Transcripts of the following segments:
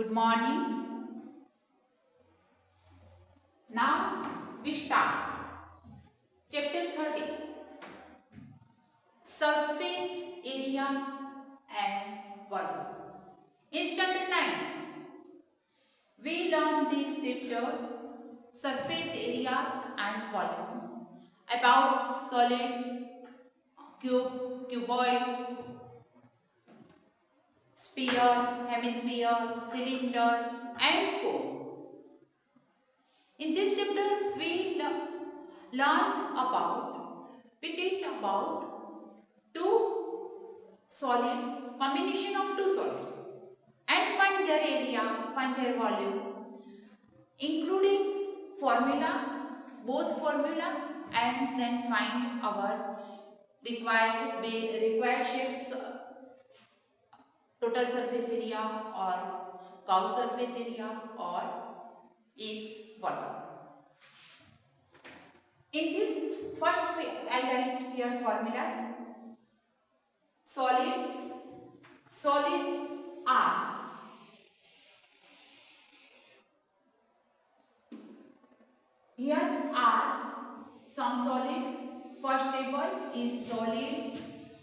Good morning. Now we start chapter 30, surface area and volume. In standard 9, we learn this chapter surface areas and volumes about solids, cube, cuboid, sphere, hemisphere, cylinder and cone. In this chapter, we teach about two solids, combination of two solids, and find their area, find their volume, including formula, both formula, and then find our required shapes, total surface area or curved surface area or its volume. In this first I write here formulas. Solids are here are some solids. First table is solid,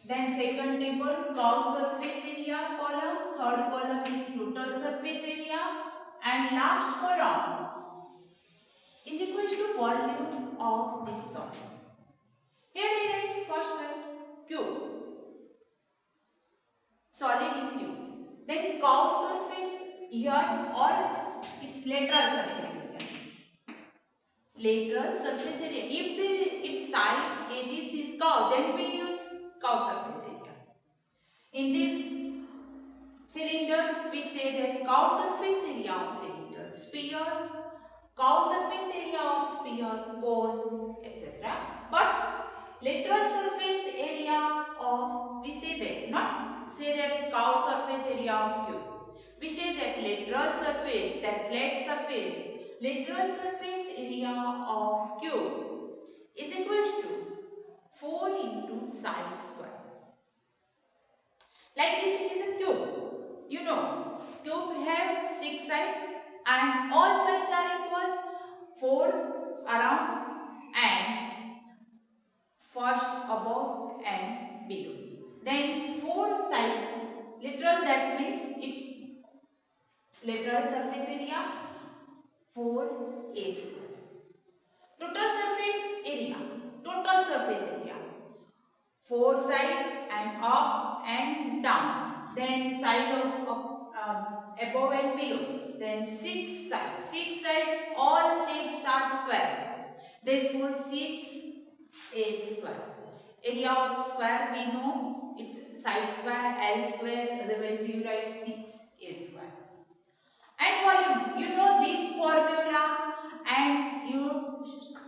then second table curved surface area column, third column is total surface area, and last column is equal to volume of this solid. Here we write first cube. Solid is cube. Then curved surface here or its lateral surface area. Lateral surface area. If its side edges is curved, then we use curved surface area. In this cylinder, we say that curved surface area of cylinder, sphere, curved surface area of sphere, cone, etc. But lateral surface area of, we say that, not say that curved surface area of cube. We say that lateral surface, that flat surface, lateral surface area of cube is equal to 4 into side square. Like this, it is a cube. You know, cube have 6 sides and all sides are equal, 4 around and first above and below. Then 4 sides, lateral, that means its lateral surface area 4a square. Total surface area, 4 sides and up and down, then side of above and below, then 6 sides. 6 sides, all shapes are square, therefore 6a square. Area of square we know, it's side square, L square, otherwise you write 6a square. And volume, you know this formula and you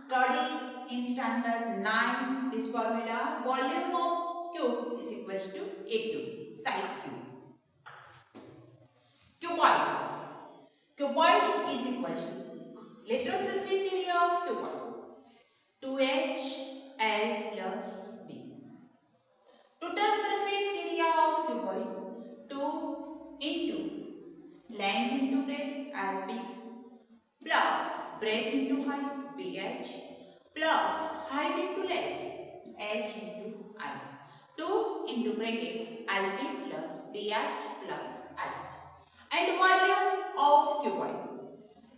study in standard 9 this formula. Volume of cube is equal to a cube, size cube. Cuboid. Cuboid is equal to lateral surface area of cuboid 2h L plus b. Total surface area of cuboid 2 into length into breadth LB plus breadth into height BH plus height into length H into I. 2 into bracket LB plus BH plus I. And volume of cuboid,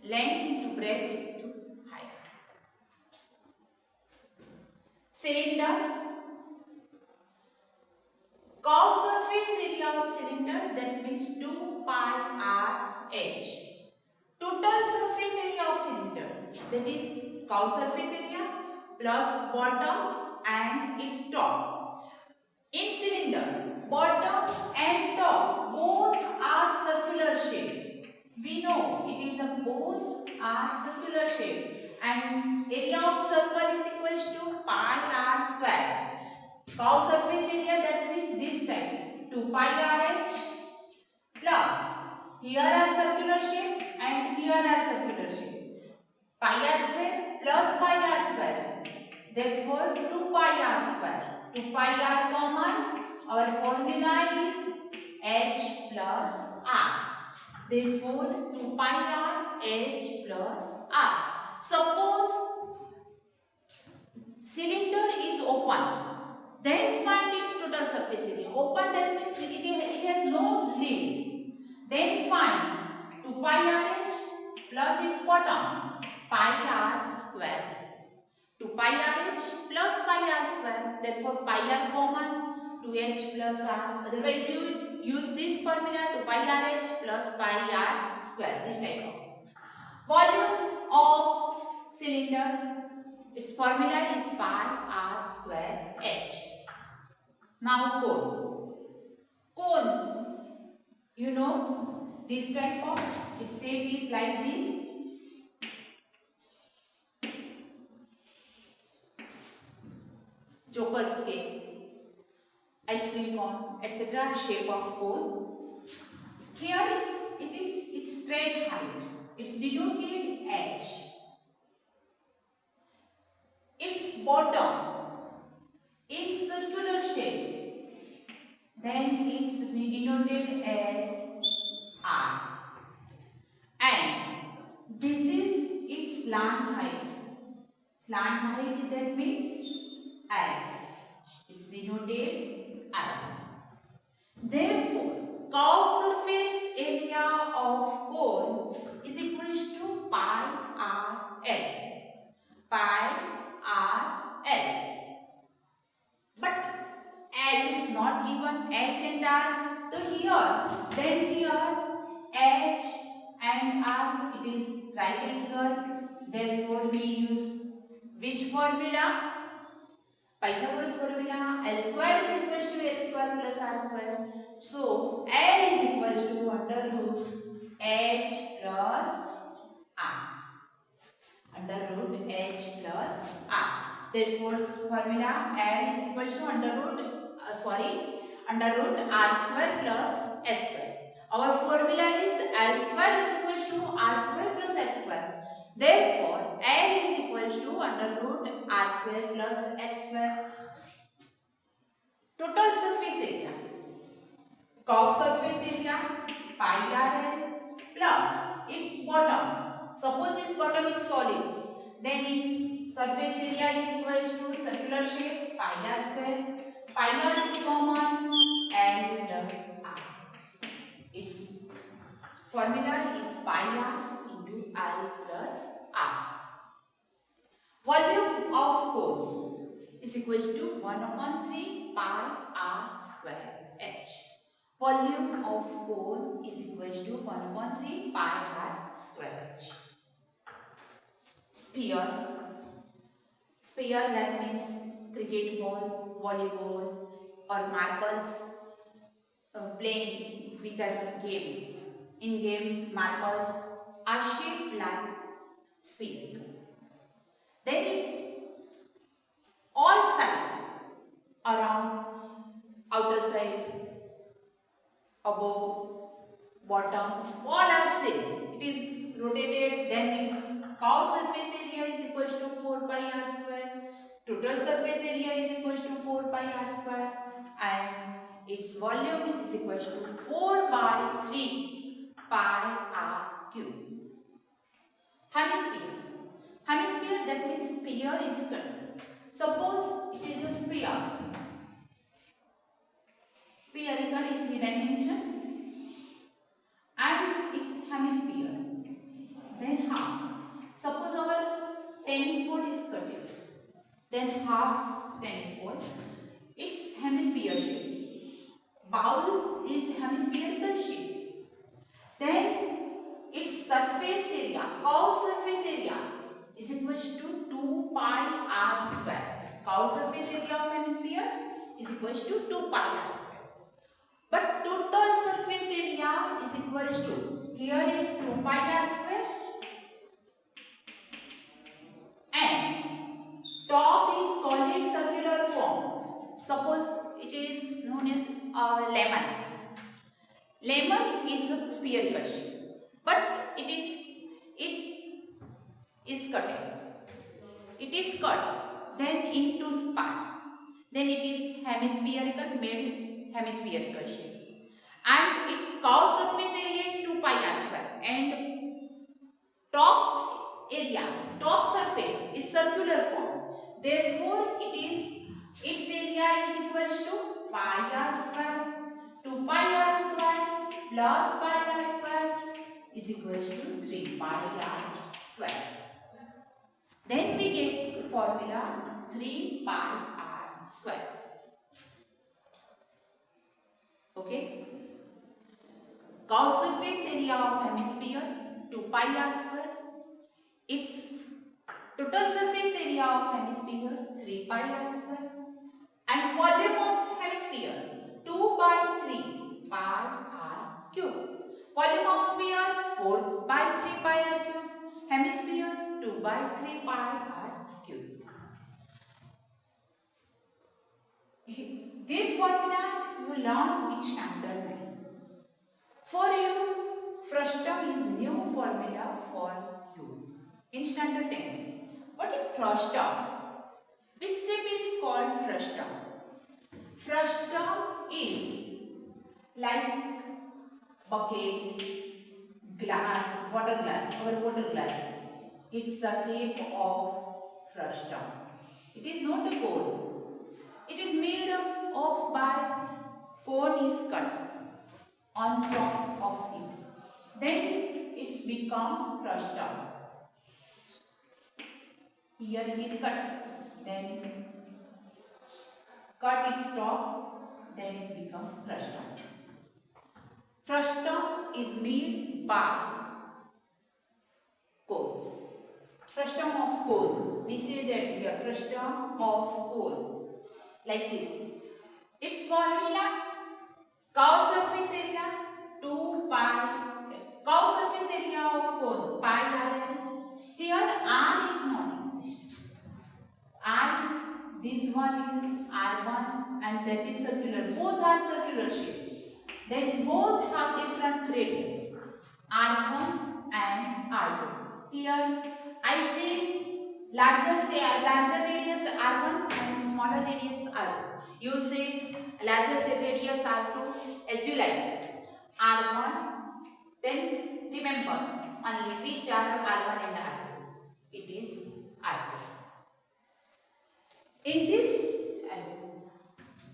length into breadth into height. Cylinder, curved surface area of cylinder, that means 2 pi r h. Total surface area of cylinder, that is curved surface area plus bottom and its top. In cylinder, bottom and top both are circular shape. We know it is a both are circular shape and area of circle is equal to pi r square. Curved surface area, that means this type 2 pi r h plus here are circular shape and here are circular shape. Pi r square plus pi r square. Therefore 2 pi r square. 2 pi r common. Our formula is h plus r. Therefore, 2 pi r h plus r. Suppose cylinder is open, then find its total surface area. Open, that means it has no lid. Then find 2 pi r h plus its bottom, pi r square. 2 pi r h plus pi r square. Therefore, pi r common, 2h plus r. Otherwise, you use this formula, 2 pi r h plus pi r square. This type of volume of cylinder. Its formula is pi r square h. Now cone. Cone. You know this type of, its shape is like this. Joker's cake, ice cream cone, etc. shape of cone. Here it is its straight height. It's denoted h. Its bottom is circular shape. Then it's denoted as r. And this is its slant height. Slant height, that means L. It's denoted L. Therefore, curved surface area of cone is equal to pi r L. Pi r L. But L is not given, h and r. So here, then here, h and r, it is right angle. Therefore, we use which formula? Pythagoras formula. L square is equal to h square plus r square. So, L is equal to under root h plus r. Under root h plus r. Therefore, formula L is equal to under root r square plus h square. Our formula is L square is equal to r square plus h square. Therefore, L is equal to under root r square plus h square. Total surface area. Curved surface area pi r L plus its bottom. Suppose its bottom is solid, then its surface area is equal to circular shape pi r square. Pi r is common, L plus r. Its formula is pi r into L plus r. Volume of cone is equal to 1/3 pi r square h. Volume of cone is equal to 1/3 pi r square h. Sphere. Sphere, that means cricket ball, volleyball or marbles playing which are game. In game, marbles are shaped like sphere. Then it's all sides around, outer side, above, bottom, all are same. It is rotated, then its curved surface area is equal to 4 pi r square. Total surface area is equal to 4 pi r square. And its volume is equal to 4 by 3 pi r cube. Hemisphere. Hemisphere, that means sphere is cut. Suppose it is a sphere. Spherical in 3 dimensions. And its hemisphere. Then half. Suppose our tennis ball is cut. Then half tennis ball. Its hemisphere shape. Bowl is hemispherical shape. Then its surface area, curved surface area is equal to 2 pi r square. Curved surface area of hemisphere is equal to 2 pi r square. But total surface area is equal to, here is 2 pi r square and top is solid circular form. Suppose it is known as lemon. Lemon is a spherical shape, but it is cut. It is cut then into parts. Then it is hemispherical, made hemispherical shape. And its curved surface area is 2 pi r square. And top surface is circular form. Therefore, its area is equal to pi r square. 2 pi r square plus pi r square is equal to 3 pi r square. Then we get formula 3 pi r square. Okay. Gauss surface area of hemisphere 2 pi r square. Its total surface area of hemisphere 3 pi r square. And volume of hemisphere 2 by 3 pi r cube. Volume of sphere 4 by 3 pi r cube. Hemisphere 2 by 3 pi r cube. This formula you learn in standard 9. For you, frustum is new formula for you. In standard 10. What is frustum? Which shape is called frustum? Frustum is like bucket, glass, water glass, our water glass. It's the shape of frustum. It is not a cone. It is made of by cone is cut on top of it. Then it becomes frustum. Here it is cut. Then cut its top. Then it becomes frustum. Frustum is made by coal. Frustum of coal. We say that here frustum of coal. Like this. Its formula Gauss surface area 2 pi. Gauss surface area of coal pi r. Here r is not existing. R is this one is r1 and that is circular. Both are circular shape. Then both have different radius r1 and r2. Here I see larger radius r1 and smaller radius r2. You say larger radius r2 as you like. R1. Then remember only which are r1 and r2. It is r2. In this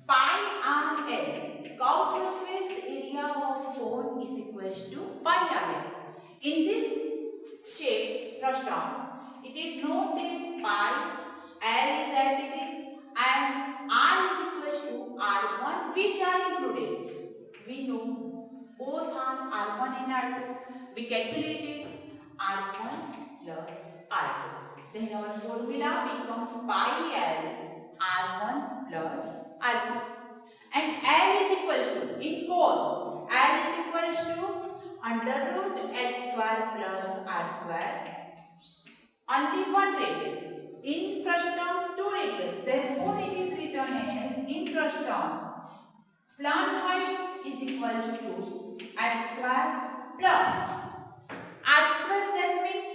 pi rl, Gauss surface area of cone is equal to pi rl. In this shape, frustum, it is known as pi, l is as it is, and r is equal to r1, which are included. We know both are r1 and r2. We calculated r1 plus r2. Then our formula becomes pi l r1 plus r2. And L is equal to, in cone, L is equal to under root h square plus r square. Only one radius. In frustum, two radius. Therefore, it is written as in frustum, slant height is equal to h square plus r square. That means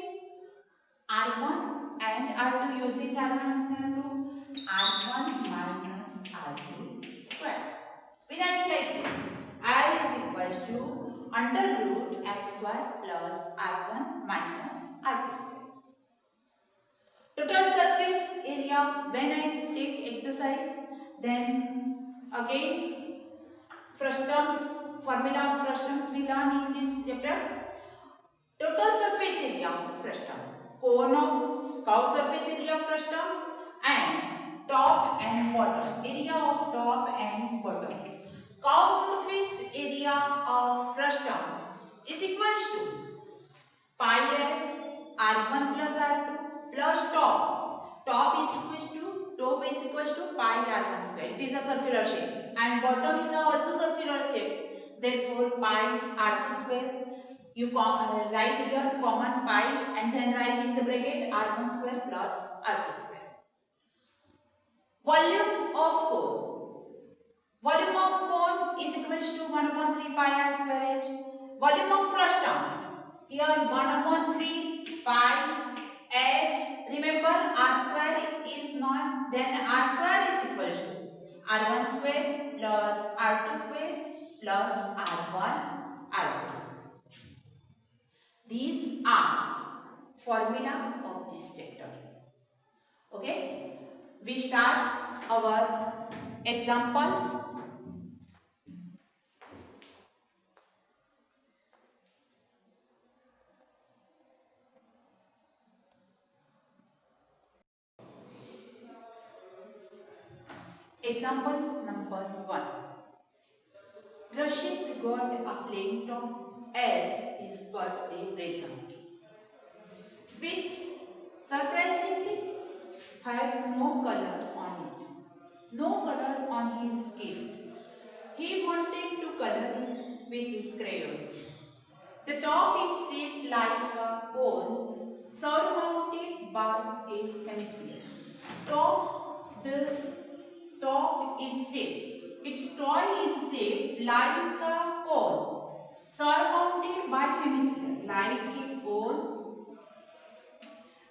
r1 and r2 using r1 and r2. r1 minus r2 square. We write like this. L is equal to under root h square plus r1 minus r2 square. Total surface area when I take exercise, then again frustum's formula of frustums we learn in this chapter. Total surface area of frustum, cone of Gauss surface area of frustum, and top and bottom, area of top and bottom. Gauss surface area of frustum is equal to pi l r1 plus r2 plus top. Top is equal to pi r1 square. It is a circular shape. And bottom is also circular shape. Therefore, pi r2 square. You write here common pi and then write in the bracket r1 square plus r2 square. Volume of cone. Volume of cone is equal to 1 upon 3 pi r square h. Volume of frustum. Here 1 upon 3 pi h. Remember r square is not, then r square is equal to r1 square plus r2 square plus r1 r2. These are formula of this chapter. Okay, we start our examples. Example number 1. Rashid got a playing top as his birthday present, which surprisingly had no color on it. No color on his gift. He wanted to color it with his crayons. The top is shaped like a cone surmounted by a hemisphere. The top is shaped. Its toy is shaped like a cone surmounted by hemisphere, like a cone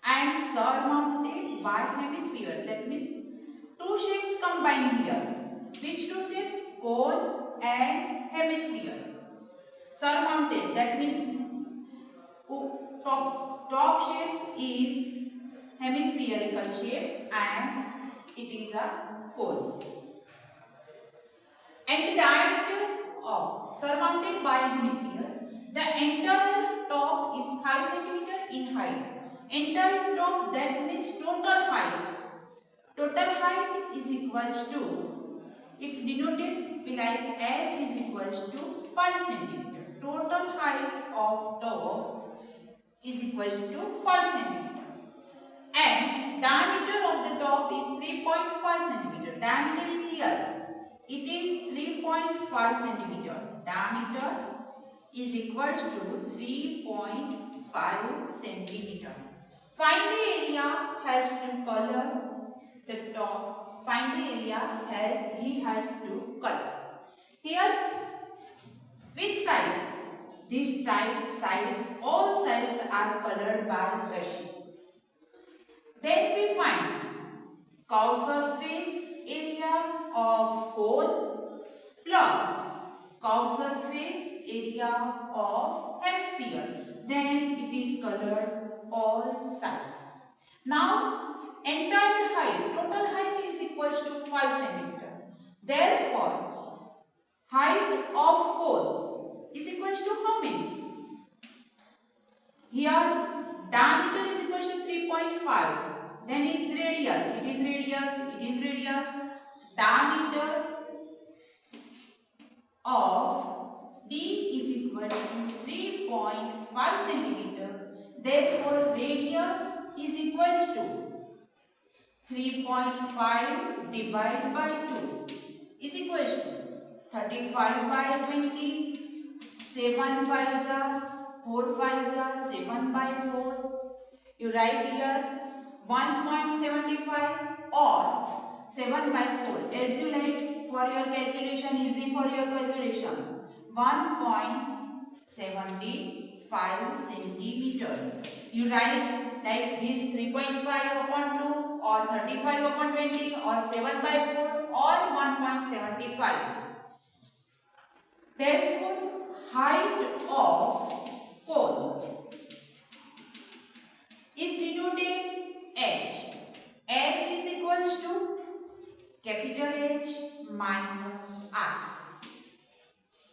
and surmounted by hemisphere. That means two shapes combined here. Which two shapes? Cone and hemisphere. Surmounted. That means top shape is hemispherical shape and it is a cone. And the diameter of surmounted by hemisphere, the entire top is 5 cm in height. Entire top, that means total height. Total height is equals to, it's denoted like h is equals to 5 cm. Total height of top is equals to 5 cm. And diameter of the top is 3.5 cm. Diameter is here. It is 3.5 cm. Diameter is equals to 3.5 cm. Find the area has to color the top. Find the area he has to color. Here, which side? These type sides, all sides are colored by brushing. Then we find curve surface area of cone plus curve surface area of hemisphere. Then it is colored all sides. Now entire height, total height is equals to 5 cm. Therefore, height of cone is equals to how many? Here diameter is equals to 3.5. Then its radius, it is radius. Diameter of D is equal to 3.5 centimeter. Therefore, radius is equals to 3.5 divided by 2 is equals to 35 by 20. 7 5s are 4 5s are 7 by 4. You write here 1.75 or 7 by 4. As you like for your calculation, easy for your calculation. 1.75 centimeter. You write like this 3.5 upon 2 or 35 upon 20 or 7 by 4 or 1.75. Therefore, height of cone is denoted h. H is equals to capital H minus r.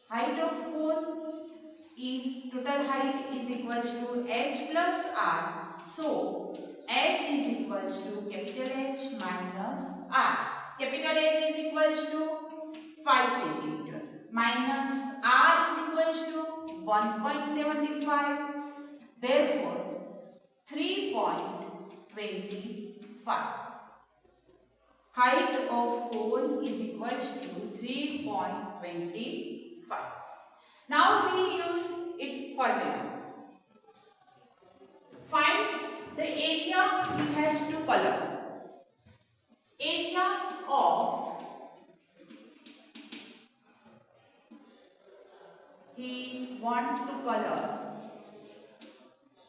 Height of cone is total height is equals to h plus r. So h is equals to capital H minus r. Capital H is equals to 5 cm minus r is equals to 1.75. Therefore 3.25. Height of cone is equals to 3.25. Now we use its formula. Find the area he has to color. Area of he want to color.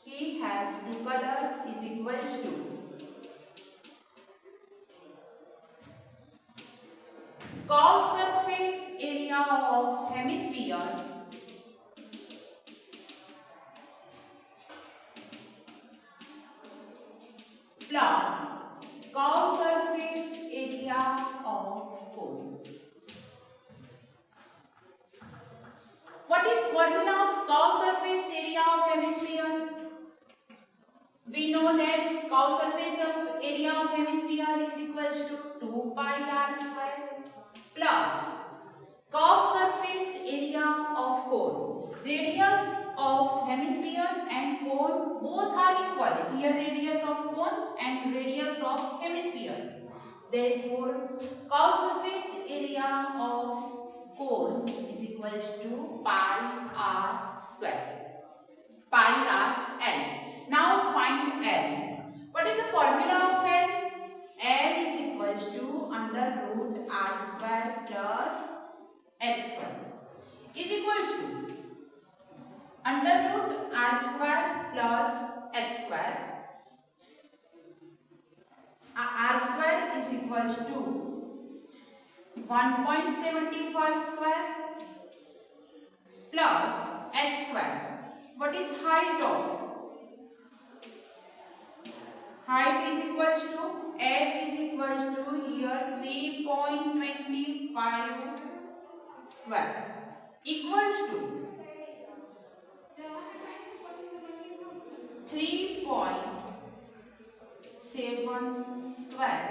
He has to color is equals to curve surface area of hemisphere plus curved surface area of cone. What is formula of curved surface area of hemisphere? We know that curved surface of area of hemisphere is equals to 2 pi r square plus curved surface area of cone. Radius of hemisphere and cone both are equal. Here radius of cone and radius of hemisphere. Therefore, curved surface area of cone is equals to pi r square. Pi r L. Now find L. What is the formula of L? L is equals to under root r square plus x square is equals to under root r square plus x square. R square is equals to 1.75 square plus x square. What is height of? Height is equals to h is equals to here 3.25 square equals to 3.7 square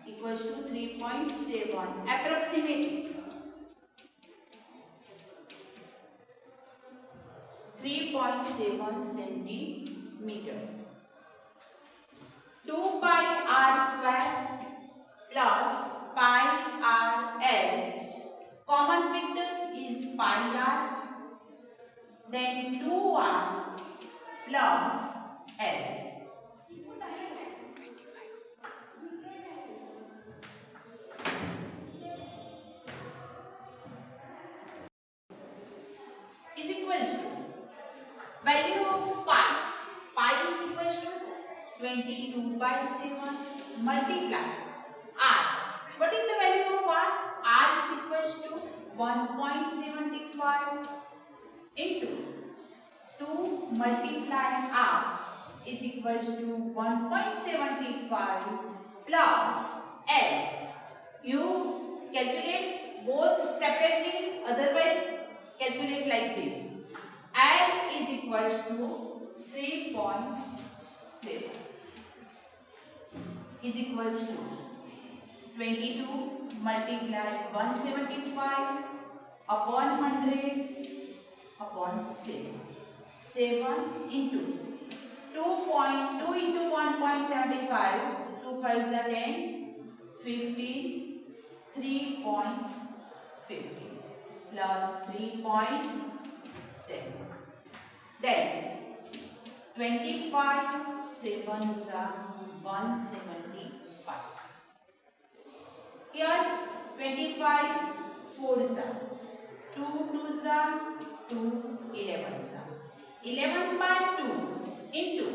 equals to 3.7 approximately 3.7 centimeter. 2 pi r square plus pi r l. Common factor is pi r. Then 2r plus l. Is equals to value of pi. Pi is equals to 22 by 7 multiply r. What is the value of r? R is equals to 1.75 into 2 multiply r is equals to 1.75 plus l. You calculate both separately, otherwise calculate like this. L is equals to 3.7 is equals to 22 multiply 175 upon 100 upon 7. 7 into 2.2 into 1.75, 2 5s are 10, 15, 3.50 plus 3.7. Then 25 7s are 175. Here 25 4s are 2 2s are 2 11s are 11 by 2 into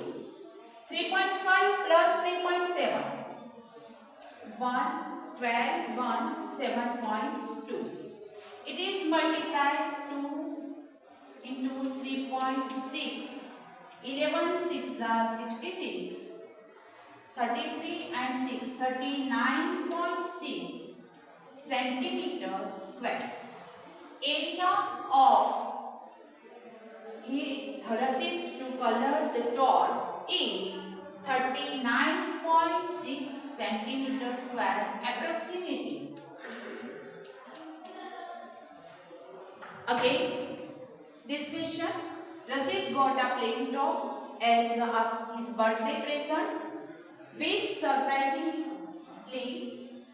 3.5 plus 3.7 1 12 1 7.2. It is multiplied 2 into 3.6. 11 6 are 66. 33 and 6 39.6 centimeter square. Area of Rasid to color the top is 39.6 centimeter square approximately. Again, this question, Rasid got a plain top as his birthday present, which surprisingly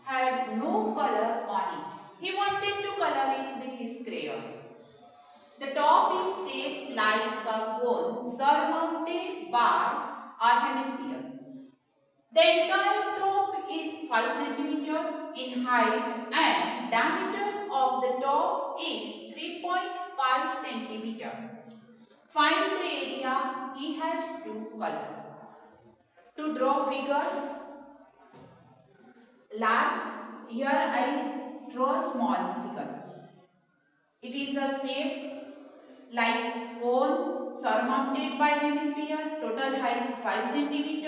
had no color on it. He wanted to color it with his crayons. The top is shaped like a cone surmounted by a hemisphere. The entire top is 5 cm in height and diameter of the top is 3.5 cm. Find the area he has to color. To draw figure large, here I draw small figure. It is a shape like cone surmounted by hemisphere, total height 5 cm.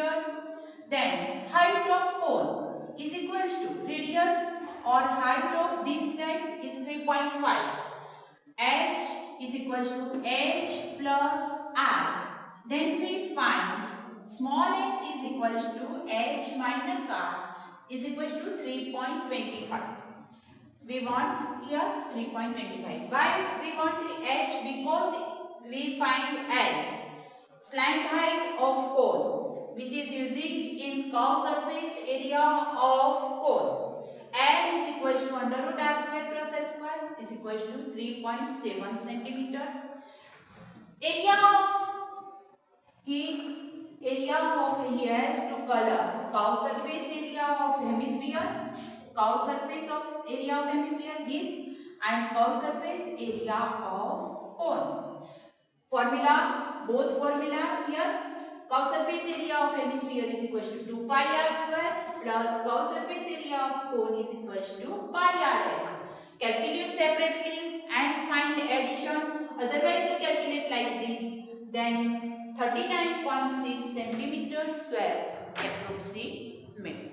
Then height of cone is equals to radius or height of this side is 3.5. H is equals to h plus r. Then we find small h is equals to h minus r is equals to 3.25. We want here 3.25. Why we want the h? Because we find L, slant height of cone, which is using in curved surface area of cone. L is equal to under root r square plus h square is equal to 3.7 centimeter. Area he has to color curved surface area of hemisphere, curved surface of area of hemisphere this, and curved surface area of cone. Formula, both formula here. Curved surface area of hemisphere is equal to 2 pi r square plus curved surface area of cone is equal to pi r l. Calculate separately and find addition. Otherwise you calculate like this. Then 39.6 centimeter square approximate.